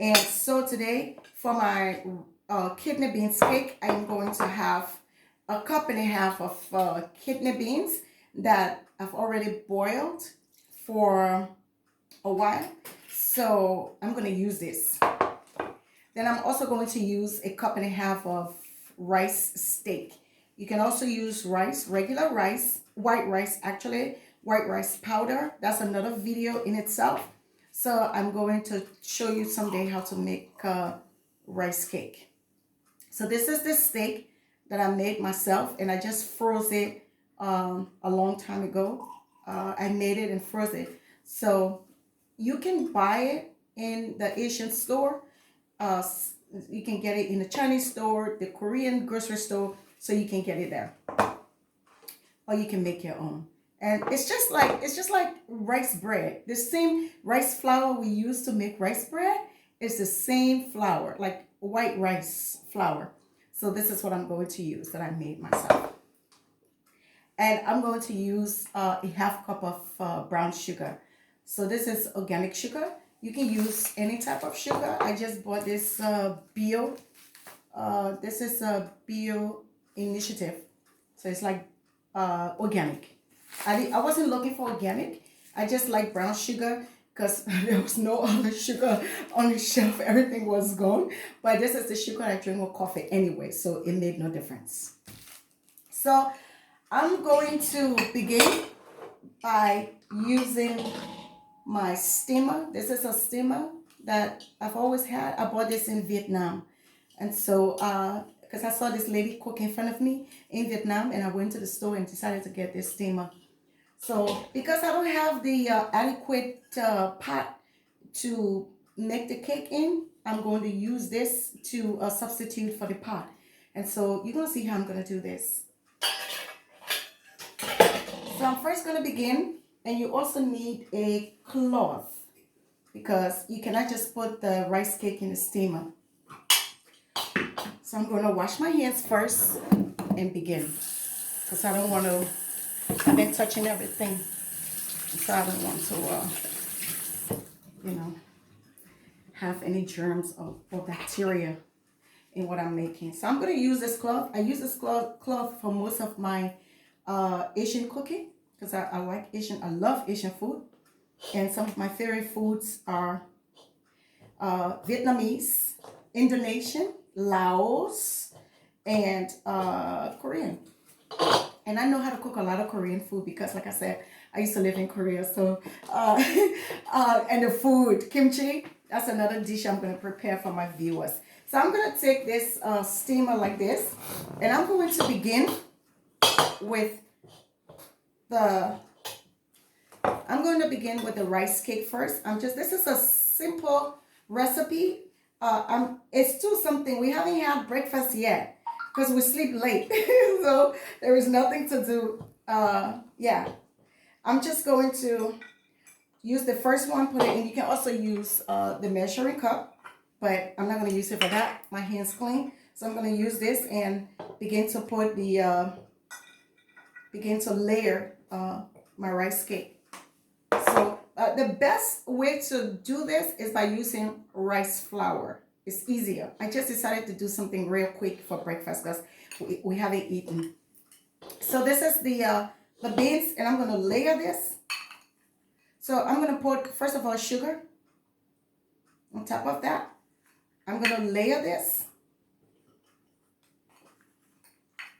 And so today for my kidney beans cake, I'm going to have a cup and a half of kidney beans that I've already boiled for a while. So I'm going to use this. Then I'm also going to use a cup and a half of rice steak. You can also use rice, regular rice, white rice actually, white rice powder. That's another video in itself. So I'm going to show you someday how to make rice cake. So this is the steak that I made myself, and I just froze it a long time ago. I made it and froze it. So you can buy it in the Asian store. Uh, you can get it in the Chinese store, the Korean grocery store, so you can get it there. Or you can make your own. And it's just like rice bread. The same rice flour we use to make rice bread is the same flour, like white rice flour. So this is what I'm going to use that I made myself. And I'm going to use a half cup of brown sugar. So this is organic sugar. You can use any type of sugar. I just bought this Bio. This is a Bio initiative. So it's like organic. I wasn't looking for organic. I just like brown sugar because there was no other sugar on the shelf. Everything was gone. But this is the sugar I drink with coffee anyway, so it made no difference. So I'm going to begin by using my steamer. This is a steamer that I've always had. I bought this in Vietnam. And so, because I saw this lady cook in front of me in Vietnam, and I went to the store and decided to get this steamer. So because I don't have the adequate pot to make the cake in, I'm going to use this to substitute for the pot. And so you're going to see how I'm going to do this. So I'm first going to begin, and you also need a cloth because you cannot just put the rice cake in the steamer. So I'm going to wash my hands first and begin because I don't want to, I've been touching everything, so I don't want to, have any germs or bacteria in what I'm making. So I'm going to use this cloth. I use this cloth for most of my Asian cooking because I like Asian, I love Asian food. And some of my favorite foods are Vietnamese, Indonesian, Laos, and Korean. And I know how to cook a lot of Korean food because, like I said, I used to live in Korea. So, and the food, kimchi, that's another dish I'm going to prepare for my viewers. So I'm going to take this steamer like this, and I'm going to begin with the rice cake first. This is a simple recipe. It's too something. We haven't had breakfast yet because we sleep late. So there is nothing to do. Yeah. I'm just going to use the first one, put it in. You can also use the measuring cup, but I'm not going to use it for that. My hand's clean. So I'm going to use this and begin to put begin to layer my rice cake. So the best way to do this is by using rice flour. It's easier. I just decided to do something real quick for breakfast because we haven't eaten. So this is the beans, and I'm going to layer this. So I'm going to put, first of all, sugar on top of that. I'm going to layer this.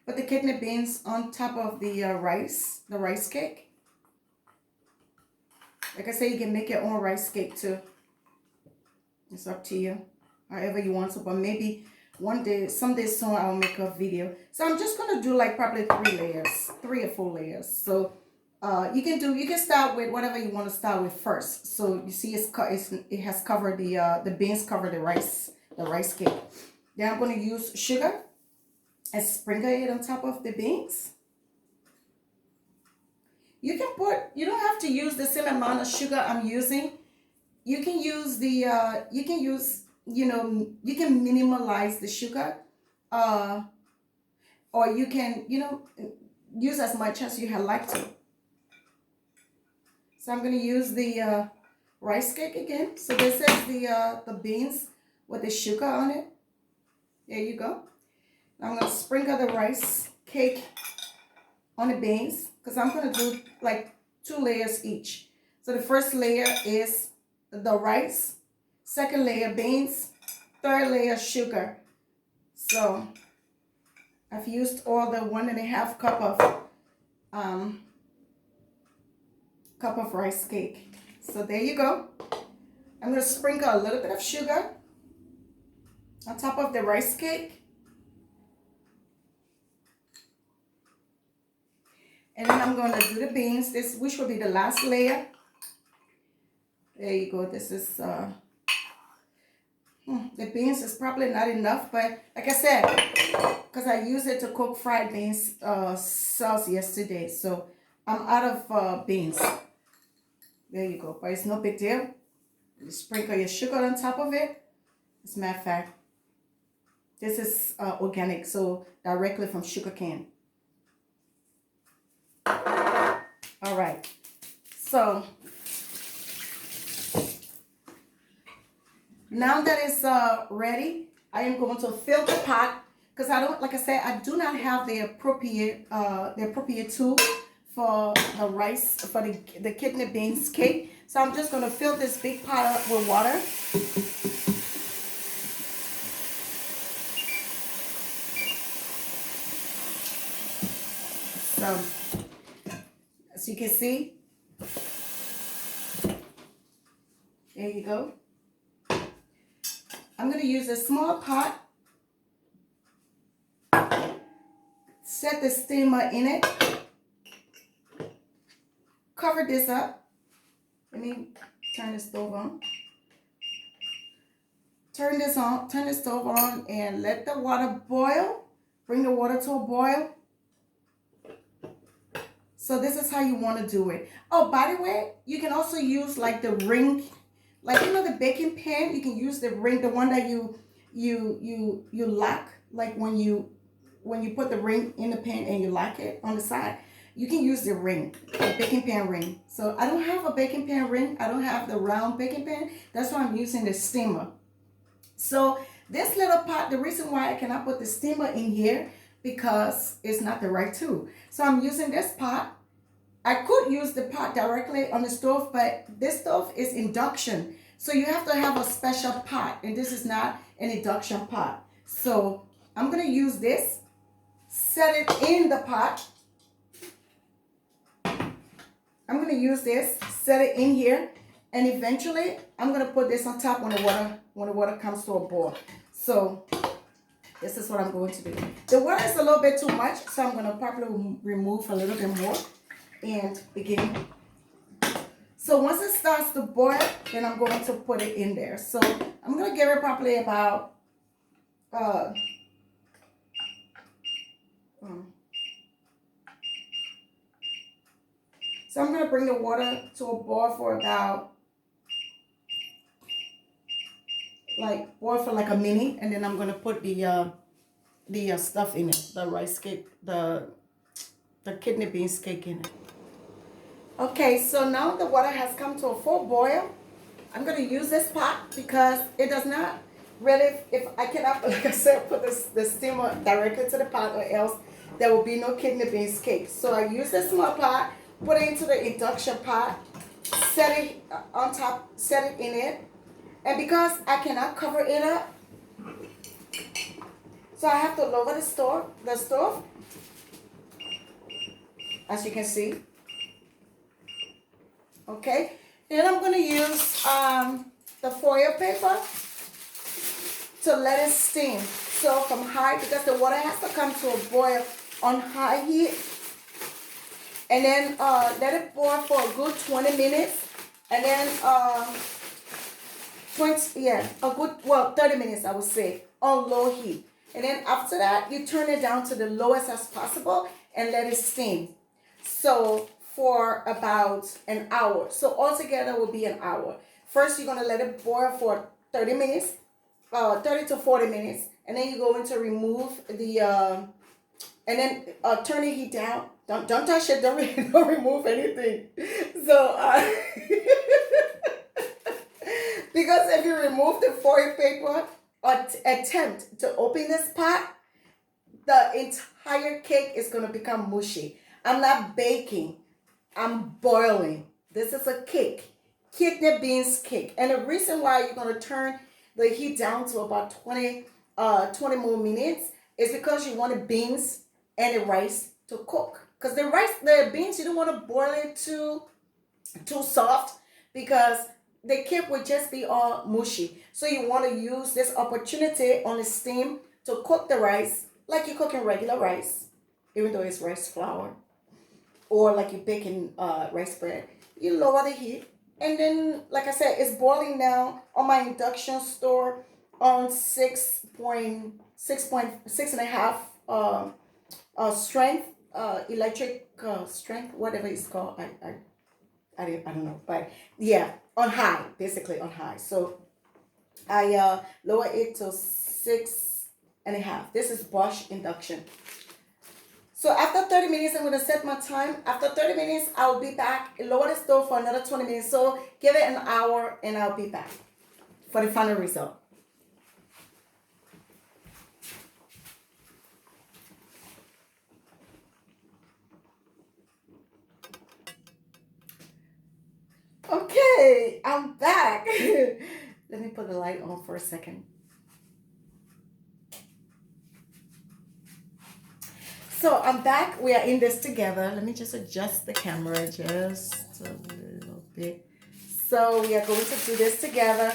Put the kidney beans on top of the rice cake. Like I say, you can make your own rice cake too. It's up to you, however you want to. But maybe one day, someday soon, I'll make a video. So I'm just gonna do like probably 3 or 4 layers. So you can start with whatever you want to start with first. So you see, it has covered the beans cover the rice cake. Then I'm gonna use sugar and sprinkle it on top of the beans. You don't have to use the same amount of sugar I'm using. You can use you can minimalize the sugar, or you can, use as much as you like to. So I'm going to use the rice cake again. So this is the beans with the sugar on it. There you go. I'm gonna sprinkle the rice cake on the beans because I'm gonna do like 2 layers each. So the first layer is the rice, second layer beans, third layer sugar. So I've used all the 1.5 cup of rice cake. So there you go. I'm gonna sprinkle a little bit of sugar on top of the rice cake. And then I'm going to do the beans, this which will be the last layer. There you go. This is the beans is probably not enough, but like I said, because I used it to cook fried beans sauce yesterday, so I'm out of beans. There you go. But it's no big deal. You sprinkle your sugar on top of it. As a matter of fact, this is organic, so directly from sugar cane. All right, so now that it's ready, I am going to fill the pot because I don't, like I said, I do not have the appropriate tool for the rice, for the kidney beans cake. So I'm just going to fill this big pot up with water. So as you can see, there you go. I'm going to use a small pot, set the steamer in it, cover this up. Let me turn the stove on. Turn the stove on and let the water boil. Bring the water to a boil. So this is how you want to do it. Oh, by the way, you can also use like the ring, like you know the baking pan. You can use the ring, the one that you lock, like when you put the ring in the pan and you lock it on the side. You can use the ring, the baking pan ring. So I don't have a baking pan ring. I don't have the round baking pan. That's why I'm using the steamer. So this little pot, the reason why I cannot put the steamer in here because it's not the right tool. So I'm using this pot. I could use the pot directly on the stove, but this stove is induction. So you have to have a special pot, and this is not an induction pot. So I'm gonna use this, set it in the pot. I'm gonna use this, set it in here, and eventually I'm gonna put this on top when the water comes to a boil. So this is what I'm going to do. The water is a little bit too much, so I'm gonna probably remove a little bit more and begin. So once it starts to boil, then I'm going to put it in there. So I'm gonna give it probably about so I'm gonna bring the water to a boil for about boil for like a minute, and then I'm gonna put the stuff in it, the rice cake, the kidney beans cake in it. Okay, so now the water has come to a full boil. I'm gonna use this pot because it does not really, if I cannot, like I said, put the steamer directly to the pot, or else there will be no kidney beans cake. So I use this small pot, put it into the induction pot, set it on top, set it in it. And because I cannot cover it up, so I have to lower the stove, as you can see. Okay, then I'm going to use the foil paper to let it steam. So from high, because the water has to come to a boil on high heat. And then let it boil for a good 20 minutes. And then 30 minutes I would say, on low heat. And then after that, you turn it down to the lowest as possible and let it steam. So for about an hour. So altogether will be an hour. First, you're gonna let it boil for 30 minutes, 30 to 40 minutes. And then you're going to remove the, and then turn the heat down. Don't touch it, don't remove anything. So, Because if you remove the foil paper or attempt to open this pot, the entire cake is going to become mushy. I'm not baking, I'm boiling. This is a cake, kidney beans cake. And the reason why you're going to turn the heat down to about 20 more minutes is because you want the beans and the rice to cook. Because the beans, you don't want to boil it too soft because the cake will just be all mushy. So you want to use this opportunity on the steam to cook the rice like you're cooking regular rice, even though it's rice flour, or like you're baking rice bread. You lower the heat, and then, like I said, it's boiling now on my induction stove on 6.6.6.5 strength, electric strength, whatever it's called. I don't know, but yeah, on high, basically on high. So I lower it to 6.5. This is Bosch induction. So after 30 minutes, I'm going to set my time. After 30 minutes, I'll be back. Lower the stove for another 20 minutes. So give it an hour and I'll be back for the final result. Okay, I'm back. Let me put the light on for a second. So I'm back. We are in this together. Let me just adjust the camera just a little bit. So we are going to do this together.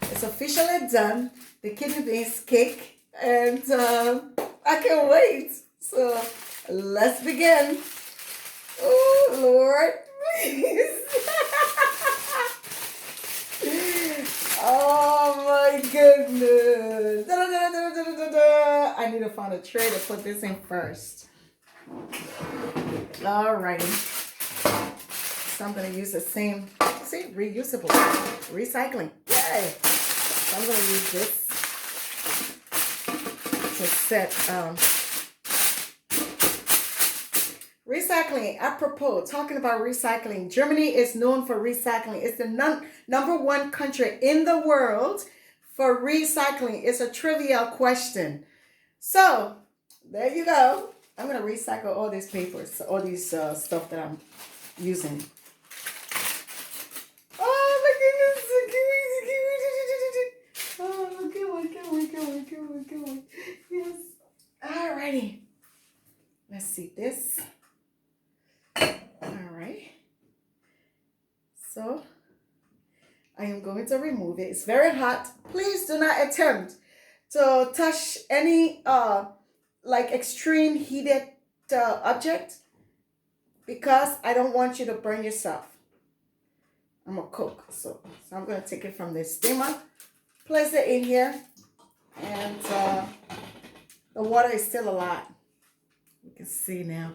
It's officially done. The kidney beans cake. And I can't wait. So let's begin. Oh, Lord. Please. Oh my goodness. Da, da, da, da, da, da, da. I need to find a tray to put this in first. Alrighty. So I'm going to use the same, see, reusable, recycling. Yay. So I'm going to use this to set recycling. Apropos, talking about recycling, Germany is known for recycling. It's the number one country in the world for recycling. It's a trivial question. So there you go. I'm going to recycle all these papers, all these stuff that I'm using. Oh my goodness. Oh, come on. Yes. Alrighty. Let's see this. All right. So I am going to remove it. It's very hot. Please do not attempt to touch any like extreme heated object because I don't want you to burn yourself. I'm gonna cook. So I'm gonna take it from the steamer, place it in here, and the water is still a lot. You can see now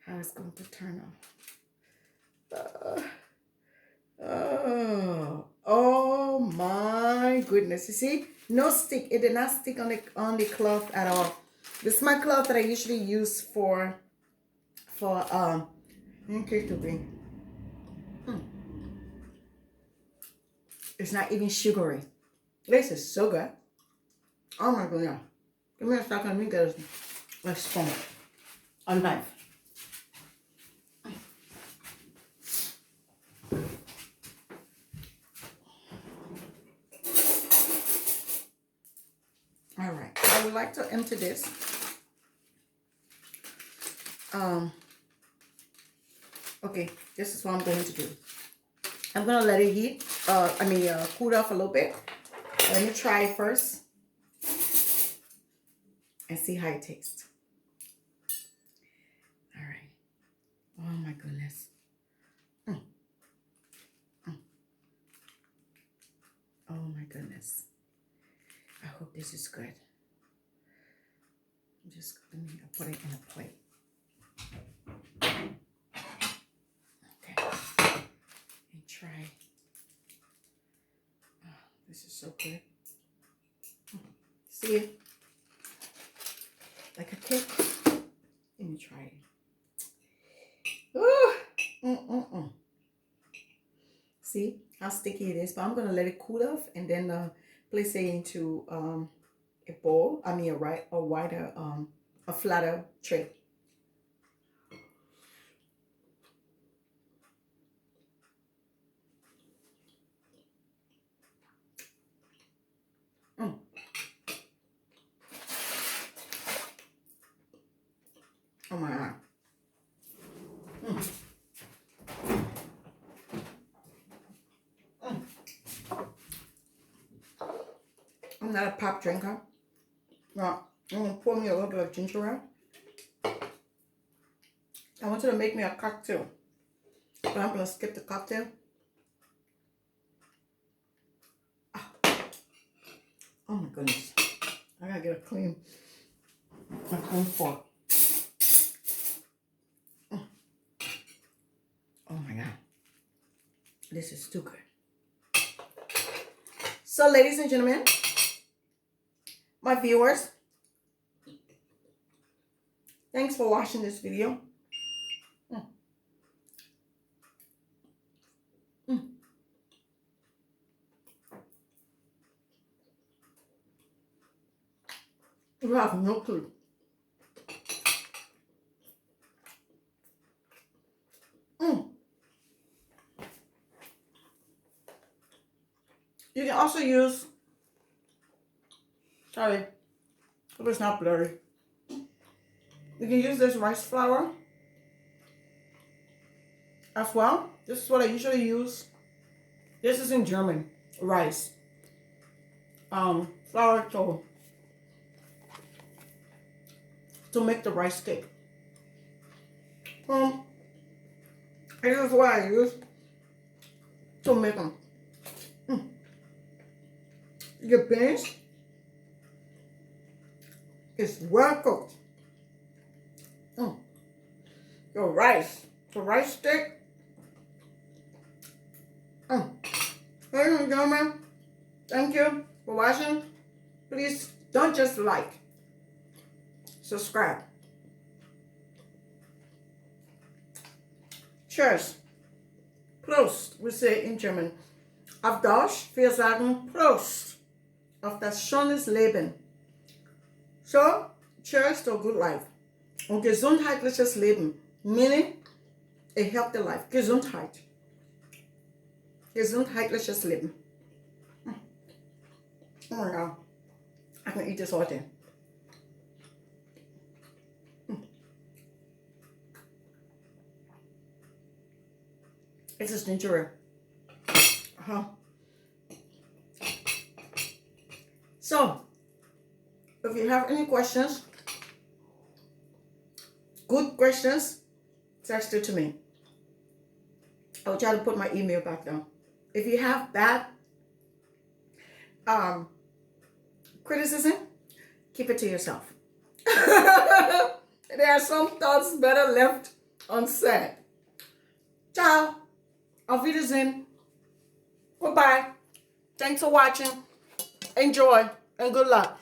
how it's going to turn out. Oh my goodness. You see? No stick. It did not stick on the cloth at all. This is my cloth that I usually use for cake to be. It's not even sugary. This is so good. Oh my goodness. Give me a second. Let me get a spoon. A knife. All right, I would like to empty this. Okay, this is what I'm going to do. I'm gonna let it heat. Cool off a little bit. Let me try it first and see how it tastes. All right. Oh my goodness. Oh my goodness. I hope this is good. Just let me put it in a plate. Okay. And try. Oh, this is so good. See it? Like a cake. Let me try it. Ooh. See how sticky it is, but I'm gonna let it cool off and then place it into a bowl. I mean a flatter tray. Mm. Oh my God. Mm. Mm. I'm not a pop drinker. No, I'm gonna pour me a little bit of ginger ale. I wanted to make me a cocktail, but I'm gonna skip the cocktail. Oh my goodness. I gotta get a clean fork. Oh my God. This is too good. So, ladies and gentlemen, my viewers, thanks for watching this video. You have no clue. You can also use, sorry, if it's not blurry. You can use this rice flour as well. This is what I usually use. This is in German, rice. Flour to make the rice cake. This is what I use to make them. Your beans is well cooked. Your rice, the rice stick. Ladies and gentlemen, thank you for watching. Please don't just like, subscribe. Cheers. Prost, we say in German. Auf Deutsch, wir sagen Prost. Auf das schönes Leben. So, cheers to a good life. Und gesundheitliches Leben. Meaning, a healthy life. Gesundheit. Gesundheitliches Leben. Oh my God. I can eat this all day. This is ginger ale. So, if you have any questions, good questions, text it to me. I'll try to put my email back down. If you have bad criticism, keep it to yourself. There are some thoughts better left unsaid. Ciao. Auf Wiedersehen. Goodbye. Thanks for watching. Enjoy and good luck.